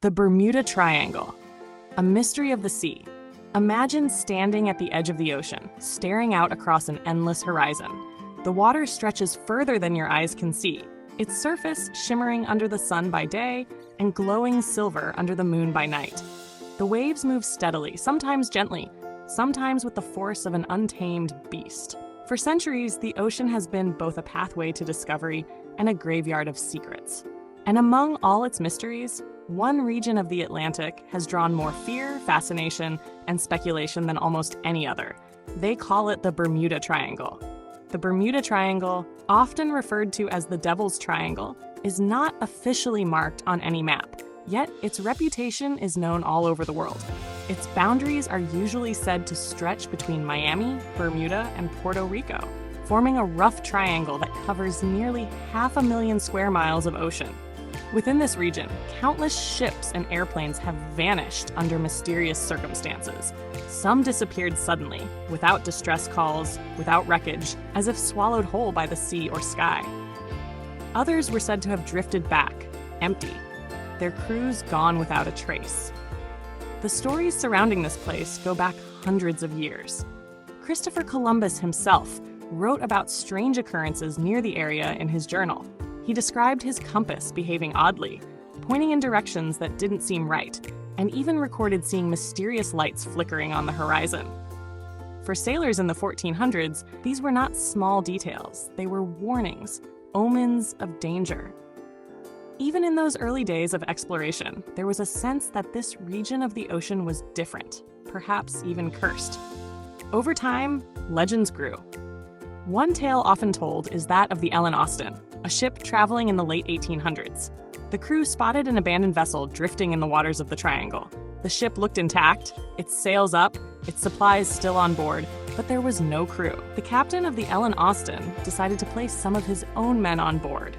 The Bermuda Triangle, a mystery of the sea. Imagine standing at the edge of the ocean, staring out across an endless horizon. The water stretches further than your eyes can see, its surface shimmering under the sun by day and glowing silver under the moon by night. The waves move steadily, sometimes gently, sometimes with the force of an untamed beast. For centuries, the ocean has been both a pathway to discovery and a graveyard of secrets. And among all its mysteries, one region of the Atlantic has drawn more fear, fascination, and speculation than almost any other. They call it the Bermuda Triangle. The Bermuda Triangle, often referred to as the Devil's Triangle, is not officially marked on any map, yet its reputation is known all over the world. Its boundaries are usually said to stretch between Miami, Bermuda, and Puerto Rico, forming a rough triangle that covers nearly 500,000 square miles of ocean. Within this region, countless ships and airplanes have vanished under mysterious circumstances. Some disappeared suddenly, without distress calls, without wreckage, as if swallowed whole by the sea or sky. Others were said to have drifted back, empty, their crews gone without a trace. The stories surrounding this place go back hundreds of years. Christopher Columbus himself wrote about strange occurrences near the area in his journal. He described his compass behaving oddly, pointing in directions that didn't seem right, and even recorded seeing mysterious lights flickering on the horizon. For sailors in the 1400s, these were not small details. They were warnings, omens of danger. Even in those early days of exploration, there was a sense that this region of the ocean was different, perhaps even cursed. Over time, legends grew. One tale often told is that of the Ellen Austin, a ship traveling in the late 1800s. The crew spotted an abandoned vessel drifting in the waters of the triangle. The ship looked intact, its sails up, its supplies still on board, but there was no crew. The captain of the Ellen Austin decided to place some of his own men on board,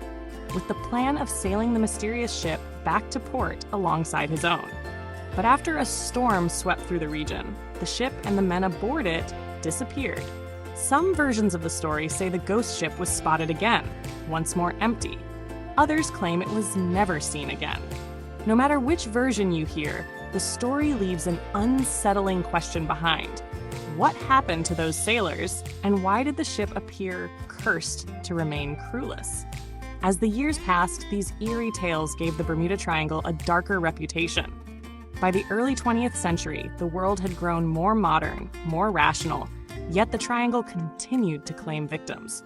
with the plan of sailing the mysterious ship back to port alongside his own. But after a storm swept through the region, the ship and the men aboard it disappeared. Some versions of the story say the ghost ship was spotted again, once more empty. Others claim it was never seen again. No matter which version you hear, the story leaves an unsettling question behind. What happened to those sailors, and why did the ship appear cursed to remain crewless? As the years passed, these eerie tales gave the Bermuda Triangle a darker reputation. By the early 20th century, the world had grown more modern, more rational, yet the triangle continued to claim victims.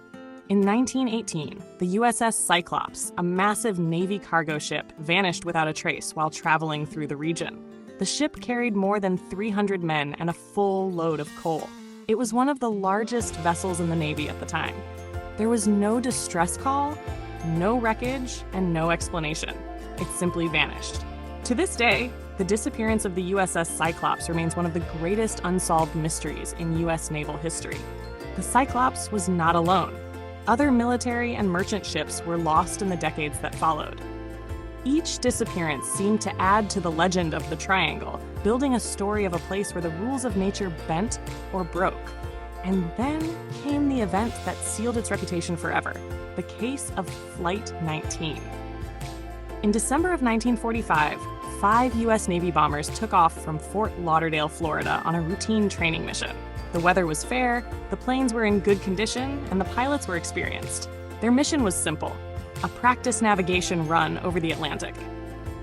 In 1918, the USS Cyclops, a massive Navy cargo ship, vanished without a trace while traveling through the region. The ship carried more than 300 men and a full load of coal. It was one of the largest vessels in the Navy at the time. There was no distress call, no wreckage, and no explanation. It simply vanished. To this day, the disappearance of the USS Cyclops remains one of the greatest unsolved mysteries in U.S. naval history. The Cyclops was not alone. Other military and merchant ships were lost in the decades that followed. Each disappearance seemed to add to the legend of the Triangle, building a story of a place where the rules of nature bent or broke. And then came the event that sealed its reputation forever, the case of Flight 19. In December of 1945, 5 U.S. Navy bombers took off from Fort Lauderdale, Florida on a routine training mission. The weather was fair, the planes were in good condition, and the pilots were experienced. Their mission was simple: a practice navigation run over the Atlantic.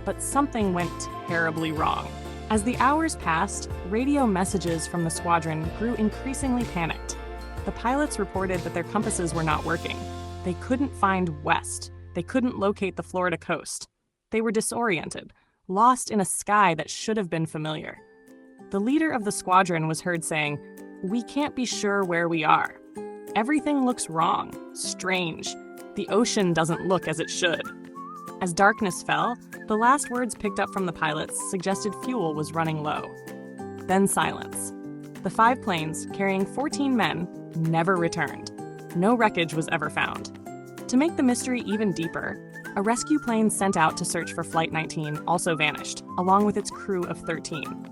But something went terribly wrong. As the hours passed, radio messages from the squadron grew increasingly panicked. The pilots reported that their compasses were not working. They couldn't find west. They couldn't locate the Florida coast. They were disoriented, lost in a sky that should have been familiar. The leader of the squadron was heard saying, "We can't be sure where we are. Everything looks wrong, strange. The ocean doesn't look as it should." As darkness fell, the last words picked up from the pilots suggested fuel was running low. Then silence. The 5 planes, carrying 14 men, never returned. No wreckage was ever found. To make the mystery even deeper, a rescue plane sent out to search for Flight 19 also vanished, along with its crew of 13.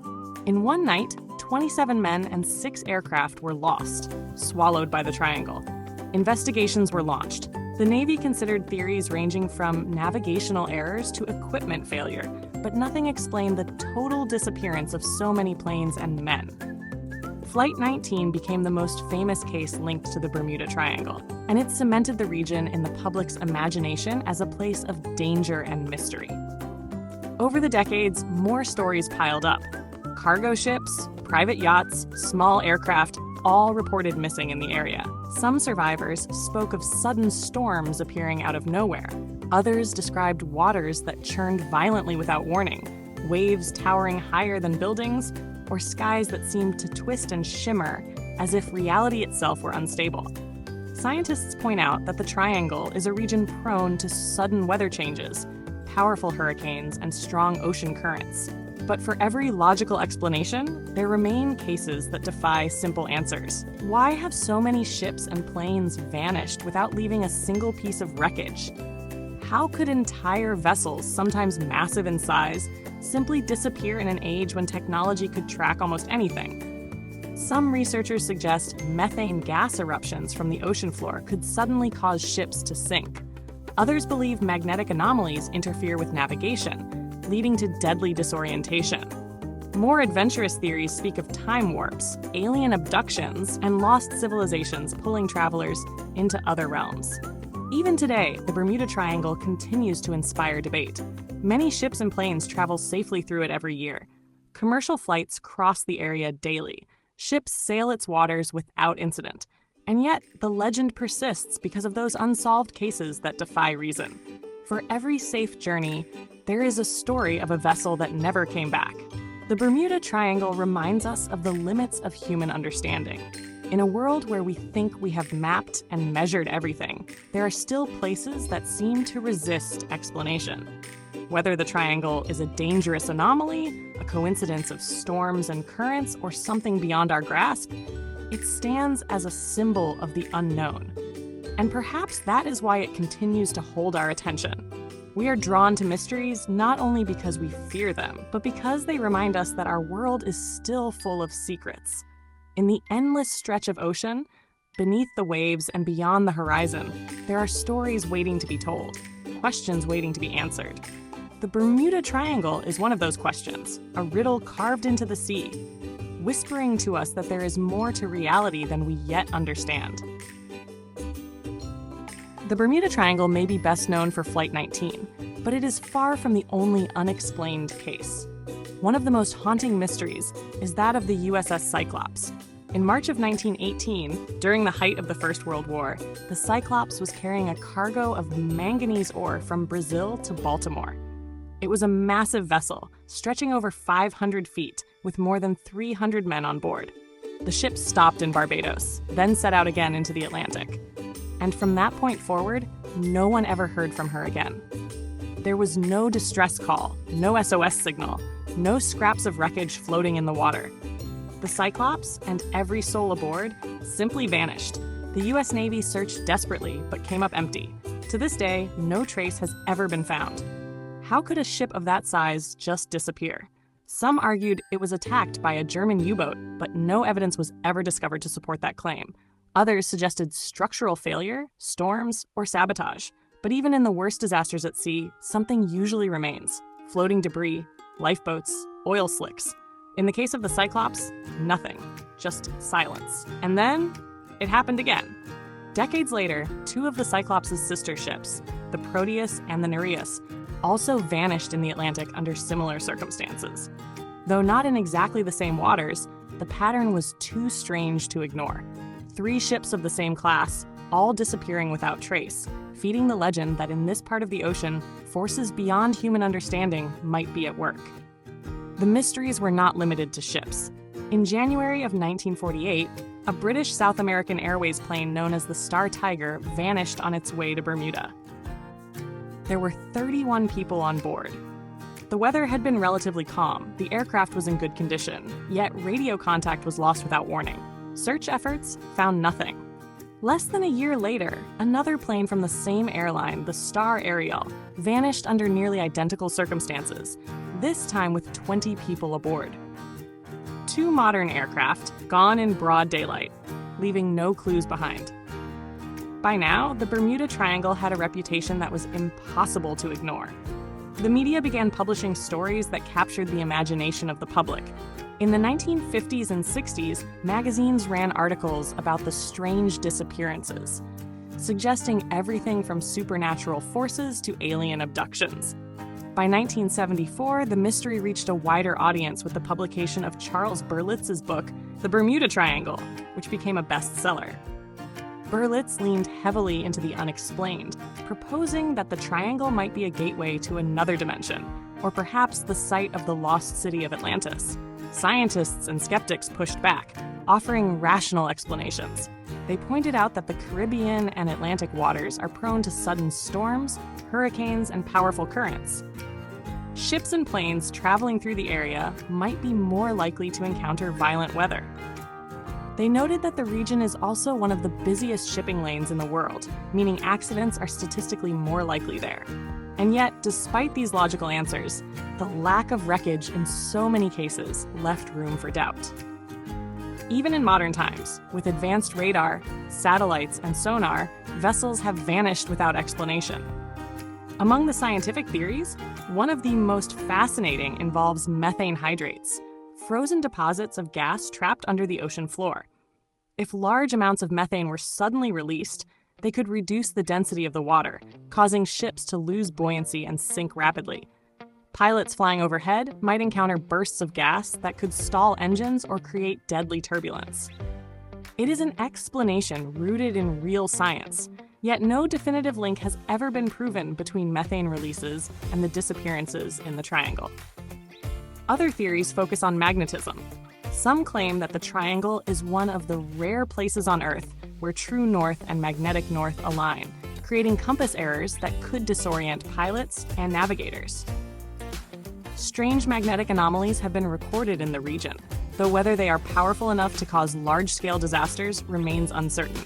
In one night, 27 men and 6 aircraft were lost, swallowed by the triangle. Investigations were launched. The Navy considered theories ranging from navigational errors to equipment failure, but nothing explained the total disappearance of so many planes and men. Flight 19 became the most famous case linked to the Bermuda Triangle, and it cemented the region in the public's imagination as a place of danger and mystery. Over the decades, more stories piled up. Cargo ships, private yachts, small aircraft, all reported missing in the area. Some survivors spoke of sudden storms appearing out of nowhere. Others described waters that churned violently without warning, waves towering higher than buildings, or skies that seemed to twist and shimmer as if reality itself were unstable. Scientists point out that the Triangle is a region prone to sudden weather changes, powerful hurricanes, and strong ocean currents. But for every logical explanation, there remain cases that defy simple answers. Why have so many ships and planes vanished without leaving a single piece of wreckage? How could entire vessels, sometimes massive in size, simply disappear in an age when technology could track almost anything? Some researchers suggest methane gas eruptions from the ocean floor could suddenly cause ships to sink. Others believe magnetic anomalies interfere with navigation, leading to deadly disorientation. More adventurous theories speak of time warps, alien abductions, and lost civilizations pulling travelers into other realms. Even today, the Bermuda Triangle continues to inspire debate. Many ships and planes travel safely through it every year. Commercial flights cross the area daily. Ships sail its waters without incident. And yet, the legend persists because of those unsolved cases that defy reason. For every safe journey, there is a story of a vessel that never came back. The Bermuda Triangle reminds us of the limits of human understanding. In a world where we think we have mapped and measured everything, there are still places that seem to resist explanation. Whether the Triangle is a dangerous anomaly, a coincidence of storms and currents, or something beyond our grasp, it stands as a symbol of the unknown. And perhaps that is why it continues to hold our attention. We are drawn to mysteries not only because we fear them, but because they remind us that our world is still full of secrets. In the endless stretch of ocean, beneath the waves and beyond the horizon, there are stories waiting to be told, questions waiting to be answered. The Bermuda Triangle is one of those questions, a riddle carved into the sea, whispering to us that there is more to reality than we yet understand. The Bermuda Triangle may be best known for Flight 19, but it is far from the only unexplained case. One of the most haunting mysteries is that of the USS Cyclops. In March of 1918, during the height of the First World War, the Cyclops was carrying a cargo of manganese ore from Brazil to Baltimore. It was a massive vessel, stretching over 500 feet, with more than 300 men on board. The ship stopped in Barbados, then set out again into the Atlantic. And from that point forward, no one ever heard from her again. There was no distress call, no SOS signal, no scraps of wreckage floating in the water. The Cyclops and every soul aboard simply vanished. The U.S. Navy searched desperately, but came up empty. To this day, no trace has ever been found. How could a ship of that size just disappear? Some argued it was attacked by a German U-boat, but no evidence was ever discovered to support that claim. Others suggested structural failure, storms, or sabotage. But even in the worst disasters at sea, something usually remains. Floating debris, lifeboats, oil slicks. In the case of the Cyclops, nothing. Just silence. And then, it happened again. Decades later, two of the Cyclops' sister ships, the Proteus and the Nereus, also vanished in the Atlantic under similar circumstances. Though not in exactly the same waters, the pattern was too strange to ignore. 3 ships of the same class, all disappearing without trace, feeding the legend that in this part of the ocean, forces beyond human understanding might be at work. The mysteries were not limited to ships. In January of 1948, a British South American Airways plane known as the Star Tiger vanished on its way to Bermuda. There were 31 people on board. The weather had been relatively calm, the aircraft was in good condition, yet radio contact was lost without warning. Search efforts found nothing. Less than a year later, another plane from the same airline, the Star Ariel, vanished under nearly identical circumstances, this time with 20 people aboard. 2 modern aircraft, gone in broad daylight, leaving no clues behind. By now, the Bermuda Triangle had a reputation that was impossible to ignore. The media began publishing stories that captured the imagination of the public. In the 1950s and 60s, magazines ran articles about the strange disappearances, suggesting everything from supernatural forces to alien abductions. By 1974, the mystery reached a wider audience with the publication of Charles Berlitz's book, The Bermuda Triangle, which became a bestseller. Berlitz leaned heavily into the unexplained, proposing that the triangle might be a gateway to another dimension, or perhaps the site of the lost city of Atlantis. Scientists and skeptics pushed back, offering rational explanations. They pointed out that the Caribbean and Atlantic waters are prone to sudden storms, hurricanes, and powerful currents. Ships and planes traveling through the area might be more likely to encounter violent weather. They noted that the region is also one of the busiest shipping lanes in the world, meaning accidents are statistically more likely there. And yet, despite these logical answers, the lack of wreckage in so many cases left room for doubt. Even in modern times, with advanced radar, satellites, and sonar, vessels have vanished without explanation. Among the scientific theories, one of the most fascinating involves methane hydrates, frozen deposits of gas trapped under the ocean floor. If large amounts of methane were suddenly released, they could reduce the density of the water, causing ships to lose buoyancy and sink rapidly. Pilots flying overhead might encounter bursts of gas that could stall engines or create deadly turbulence. It is an explanation rooted in real science, yet no definitive link has ever been proven between methane releases and the disappearances in the triangle. Other theories focus on magnetism. Some claim that the triangle is one of the rare places on Earth where true north and magnetic north align, creating compass errors that could disorient pilots and navigators. Strange magnetic anomalies have been recorded in the region, though whether they are powerful enough to cause large-scale disasters remains uncertain.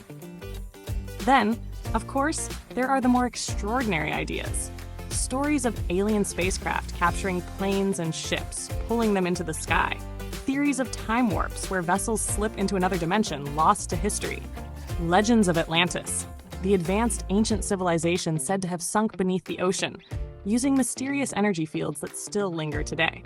Then, of course, there are the more extraordinary ideas. Stories of alien spacecraft capturing planes and ships, pulling them into the sky. Theories of time warps where vessels slip into another dimension lost to history. Legends of Atlantis, the advanced ancient civilization said to have sunk beneath the ocean, using mysterious energy fields that still linger today.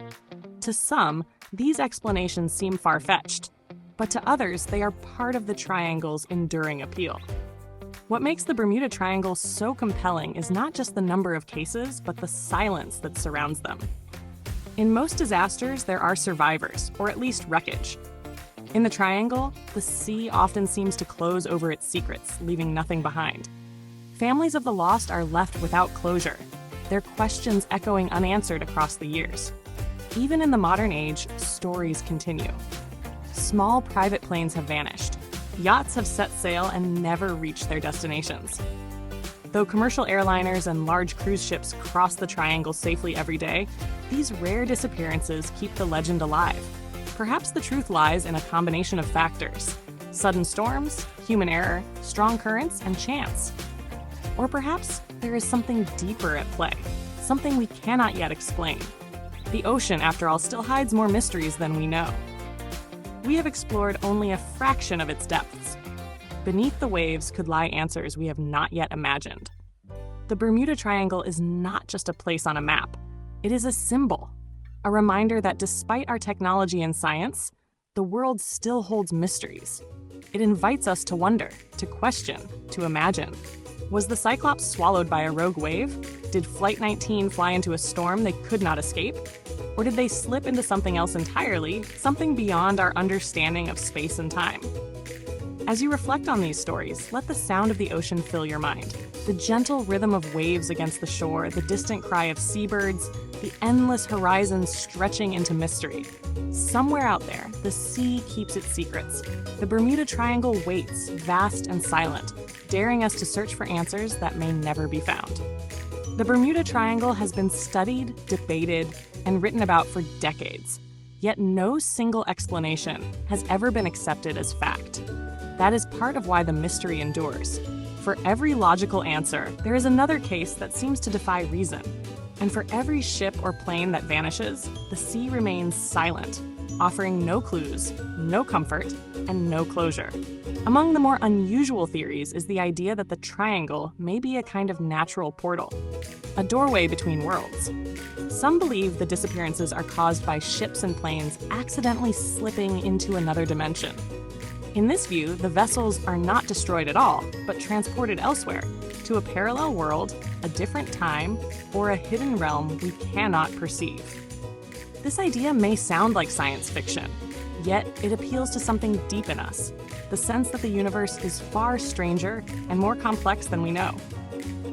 To some, these explanations seem far-fetched, but to others, they are part of the triangle's enduring appeal. What makes the Bermuda Triangle so compelling is not just the number of cases, but the silence that surrounds them. In most disasters, there are survivors, or at least wreckage. In the Triangle, the sea often seems to close over its secrets, leaving nothing behind. Families of the lost are left without closure, their questions echoing unanswered across the years. Even in the modern age, stories continue. Small private planes have vanished. Yachts have set sail and never reached their destinations. Though commercial airliners and large cruise ships cross the triangle safely every day, these rare disappearances keep the legend alive. Perhaps the truth lies in a combination of factors: sudden storms, human error, strong currents, and chance. Or perhaps there is something deeper at play, something we cannot yet explain. The ocean, after all, still hides more mysteries than we know. We have explored only a fraction of its depths. Beneath the waves could lie answers we have not yet imagined. The Bermuda Triangle is not just a place on a map. It is a symbol, a reminder that despite our technology and science, the world still holds mysteries. It invites us to wonder, to question, to imagine. Was the Cyclops swallowed by a rogue wave? Did Flight 19 fly into a storm they could not escape? Or did they slip into something else entirely, something beyond our understanding of space and time? As you reflect on these stories, let the sound of the ocean fill your mind. The gentle rhythm of waves against the shore, the distant cry of seabirds, the endless horizon stretching into mystery. Somewhere out there, the sea keeps its secrets. The Bermuda Triangle waits, vast and silent, daring us to search for answers that may never be found. The Bermuda Triangle has been studied, debated, and written about for decades, yet no single explanation has ever been accepted as fact. That is part of why the mystery endures. For every logical answer, there is another case that seems to defy reason. And for every ship or plane that vanishes, the sea remains silent, offering no clues, no comfort, and no closure. Among the more unusual theories is the idea that the triangle may be a kind of natural portal, a doorway between worlds. Some believe the disappearances are caused by ships and planes accidentally slipping into another dimension. In this view, the vessels are not destroyed at all, but transported elsewhere, to a parallel world, a different time, or a hidden realm we cannot perceive. This idea may sound like science fiction, yet it appeals to something deep in us, the sense that the universe is far stranger and more complex than we know.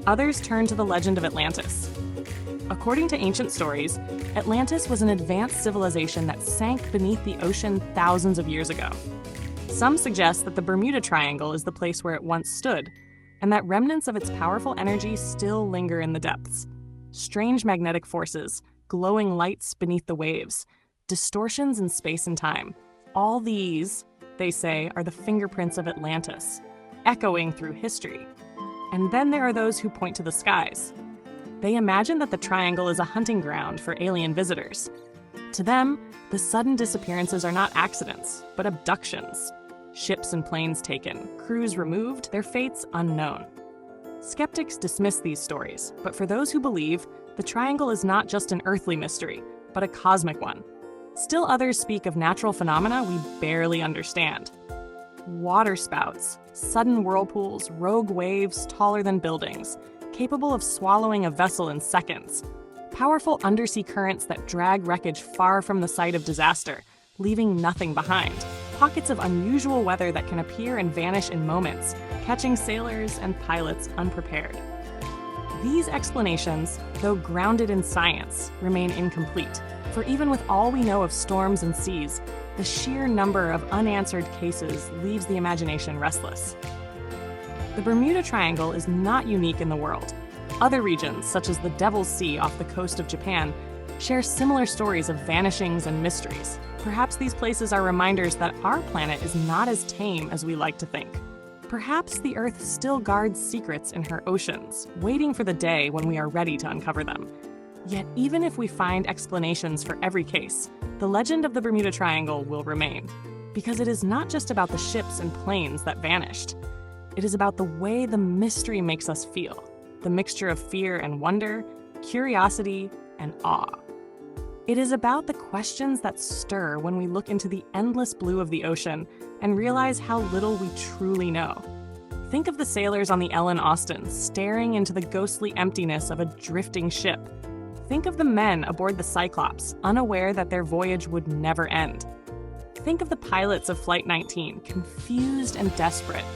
Others turn to the legend of Atlantis. According to ancient stories, Atlantis was an advanced civilization that sank beneath the ocean thousands of years ago. Some suggest that the Bermuda Triangle is the place where it once stood, and that remnants of its powerful energy still linger in the depths. Strange magnetic forces, glowing lights beneath the waves, distortions in space and time. All these, they say, are the fingerprints of Atlantis, echoing through history. And then there are those who point to the skies. They imagine that the triangle is a hunting ground for alien visitors. To them, the sudden disappearances are not accidents, but abductions. Ships and planes taken, crews removed, their fates unknown. Skeptics dismiss these stories, but for those who believe, the triangle is not just an earthly mystery, but a cosmic one. Still others speak of natural phenomena we barely understand. Water spouts, sudden whirlpools, rogue waves taller than buildings, capable of swallowing a vessel in seconds. Powerful undersea currents that drag wreckage far from the site of disaster, leaving nothing behind. Pockets of unusual weather that can appear and vanish in moments, catching sailors and pilots unprepared. These explanations, though grounded in science, remain incomplete, for even with all we know of storms and seas, the sheer number of unanswered cases leaves the imagination restless. The Bermuda Triangle is not unique in the world. Other regions, such as the Devil's Sea off the coast of Japan, share similar stories of vanishings and mysteries. Perhaps these places are reminders that our planet is not as tame as we like to think. Perhaps the Earth still guards secrets in her oceans, waiting for the day when we are ready to uncover them. Yet even if we find explanations for every case, the legend of the Bermuda Triangle will remain. Because it is not just about the ships and planes that vanished. It is about the way the mystery makes us feel. The mixture of fear and wonder, curiosity and awe. It is about the questions that stir when we look into the endless blue of the ocean and realize how little we truly know. Think of the sailors on the Ellen Austin staring into the ghostly emptiness of a drifting ship. Think of the men aboard the Cyclops, unaware that their voyage would never end. Think of the pilots of Flight 19, confused and desperate,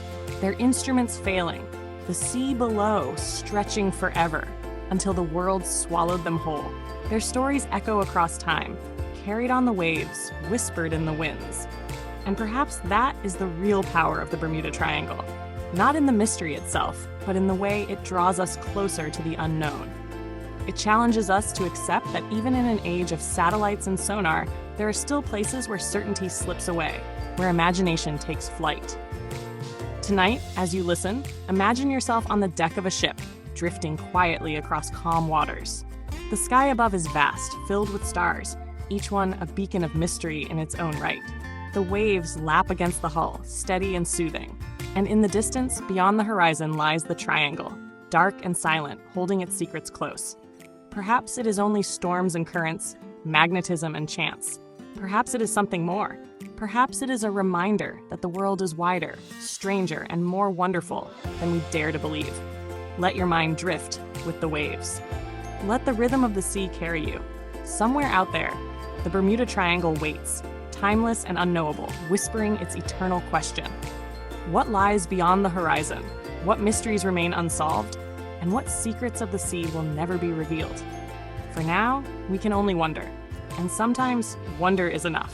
their instruments failing, the sea below stretching forever, until the world swallowed them whole. Their stories echo across time, carried on the waves, whispered in the winds. And perhaps that is the real power of the Bermuda Triangle. Not in the mystery itself, but in the way it draws us closer to the unknown. It challenges us to accept that even in an age of satellites and sonar, there are still places where certainty slips away, where imagination takes flight. Tonight, as you listen, imagine yourself on the deck of a ship, drifting quietly across calm waters. The sky above is vast, filled with stars, each one a beacon of mystery in its own right. The waves lap against the hull, steady and soothing. And in the distance, beyond the horizon, lies the triangle, dark and silent, holding its secrets close. Perhaps it is only storms and currents, magnetism and chance. Perhaps it is something more. Perhaps it is a reminder that the world is wider, stranger, and more wonderful than we dare to believe. Let your mind drift with the waves. Let the rhythm of the sea carry you. Somewhere out there, the Bermuda Triangle waits, timeless and unknowable, whispering its eternal question. What lies beyond the horizon? What mysteries remain unsolved? And what secrets of the sea will never be revealed? For now, we can only wonder. And sometimes, wonder is enough.